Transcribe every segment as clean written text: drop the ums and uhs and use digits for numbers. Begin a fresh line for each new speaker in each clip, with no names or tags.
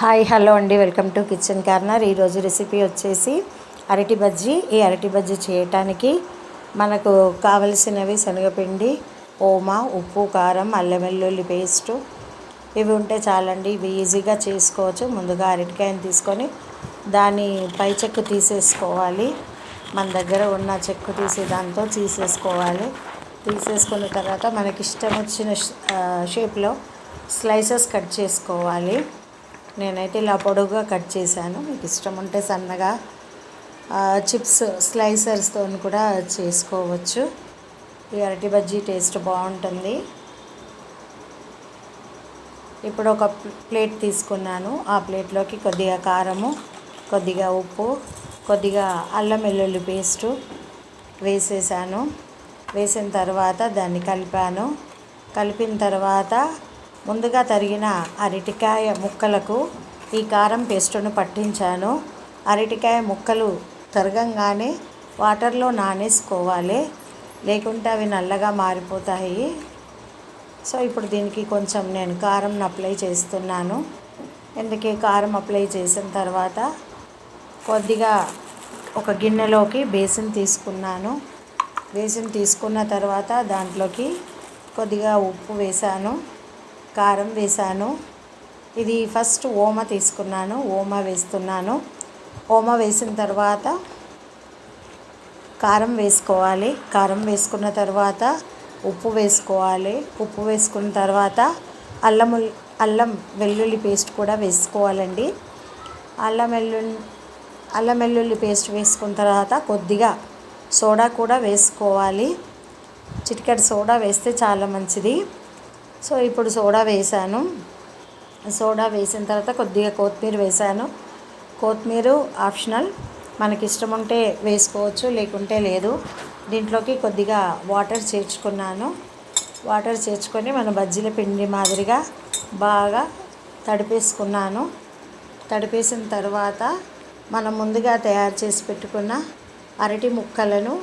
Hi hello అండి, welcome to kitchen corner. ఈరోజు recipe వచ్చేసి అరటి బజ్జీ. ఈ అరటి బజ్జీ చేయటానికి మనకు కావలసినవి శనగపిండి, ఓమా, ఉప్పు, కారం, అల్లం వెల్లుల్లి పేస్టు ఇవి ఉంటే చాలండి. ఇవి ఈజీగా చేసుకోవచ్చు. ముందుగా అరటికాయని తీసుకొని దాని పై చెక్కు తీసేసుకోవాలి. మన దగ్గర ఉన్న చెక్కు తీసి దాంతో తీసేసుకోవాలి. తీసేసుకున్న తర్వాత మనకి ఇష్టం వచ్చిన షేప్లో స్లైసెస్ కట్ చేసుకోవాలి. నేనైతే ఇలా పొడవుగా కట్ చేశాను. మీకు ఇష్టం ఉంటే సన్నగా చిప్స్ స్లైసర్స్తో కూడా చేసుకోవచ్చు. ఈ అరటి బజ్జీ టేస్ట్ బాగుంటుంది. ఇప్పుడు ఒక ప్లేట్ తీసుకున్నాను. ఆ ప్లేట్లోకి కొద్దిగా కారము, కొద్దిగా ఉప్పు, కొద్దిగా అల్లం వెల్లుల్లి పేస్టు వేసేసాను. వేసిన తర్వాత దాన్ని కలిపాను. కలిపిన తర్వాత ముందుగా తరిగిన అరటికాయ ముక్కలకు ఈ కారం పేస్టును పట్టించాను. అరటికాయ ముక్కలు తరగంగానే వాటర్లో నానేసుకోవాలి, లేకుంటే అవి నల్లగా మారిపోతాయి. సో ఇప్పుడు దీనికి కొంచెం నేను కారం అప్లై చేస్తున్నాను. ఎందుకే కారం అప్లై చేసిన తర్వాత కొద్దిగా ఒక గిన్నెలోకి బేసిన్ తీసుకున్నాను. బేసిన్ తీసుకున్న తర్వాత దాంట్లోకి కొద్దిగా ఉప్పు వేసాను, కారం వేసాను. ఇది ఫస్ట్ ఓమా తీసుకున్నాను, ఓమా వేస్తున్నాను. ఓమా వేసిన తర్వాత కారం వేసుకోవాలి. కారం వేసుకున్న తర్వాత ఉప్పు వేసుకోవాలి. ఉప్పు వేసుకున్న తర్వాత అల్లం వెల్లుల్లి పేస్ట్ కూడా వేసుకోవాలండి. అల్లం వెల్లుల్లి పేస్ట్ వేసుకున్న తర్వాత కొద్దిగా సోడా కూడా వేసుకోవాలి. చిటికెడు సోడా వేస్తే చాలా మంచిది. సో ఇప్పుడు సోడా వేసాను. సోడా వేసిన తర్వాత కొద్దిగా కొత్తిమీర వేసాను. కొత్తిమీర ఆప్షనల్, మనకి ఇష్టం ఉంటే వేసుకోవచ్చు, లేకుంటే లేదు. దీంట్లోకి కొద్దిగా వాటర్ చేర్చుకున్నాను. వాటర్ చేర్చుకొని మన బజ్జీల పిండి మాదిరిగా బాగా తడిపేసుకున్నాను. తడిపేసిన తర్వాత మనం ముందుగా తయారు చేసి పెట్టుకున్న అరటి ముక్కలను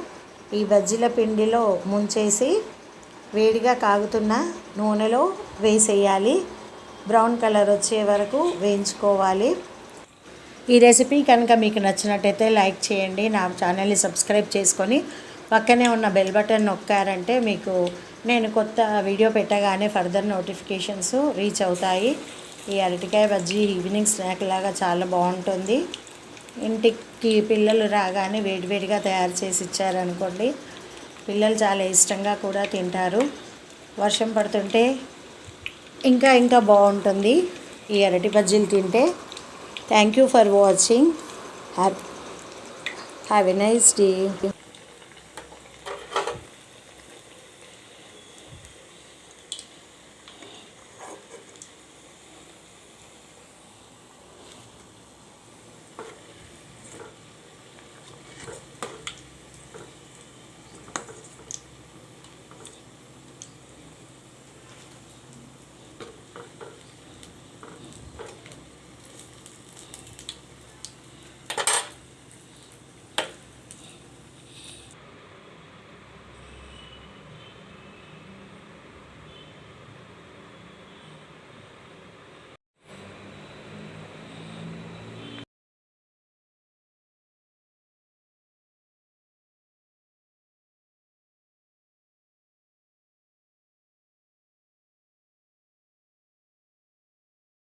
ఈ బజ్జీల పిండిలో ముంచేసి వేడిగా కాగుతున్న నూనెలో వేసేయాలి. బ్రౌన్ కలర్ వచ్చే వరకు వేయించుకోవాలి. ఈ రెసిపీ కనుక మీకు నచ్చినట్టయితే లైక్ చేయండి. నా ఛానల్ని సబ్స్క్రైబ్ చేసుకొని పక్కనే ఉన్న బెల్ బటన్ నొక్కారంటే మీకు నేను కొత్త వీడియో పెట్టగానే ఫర్దర్ నోటిఫికేషన్స్ రీచ్ అవుతాయి. ఈ అరటికాయ బజ్జీ ఈవినింగ్ స్నాక్ లాగా చాలా బాగుంటుంది. ఇంటికి పిల్లలు రాగానే వేడివేడిగా తయారు చేసి ఇచ్చారనుకోండి, పిల్లలు చాలా ఇష్టంగా కూడా తింటారు. వర్షం పడుతుంటే ఇంకా బాగుంటుంది ఈ అరటి బజ్జీలు తింటే. Thank you for watching. Have a nice day.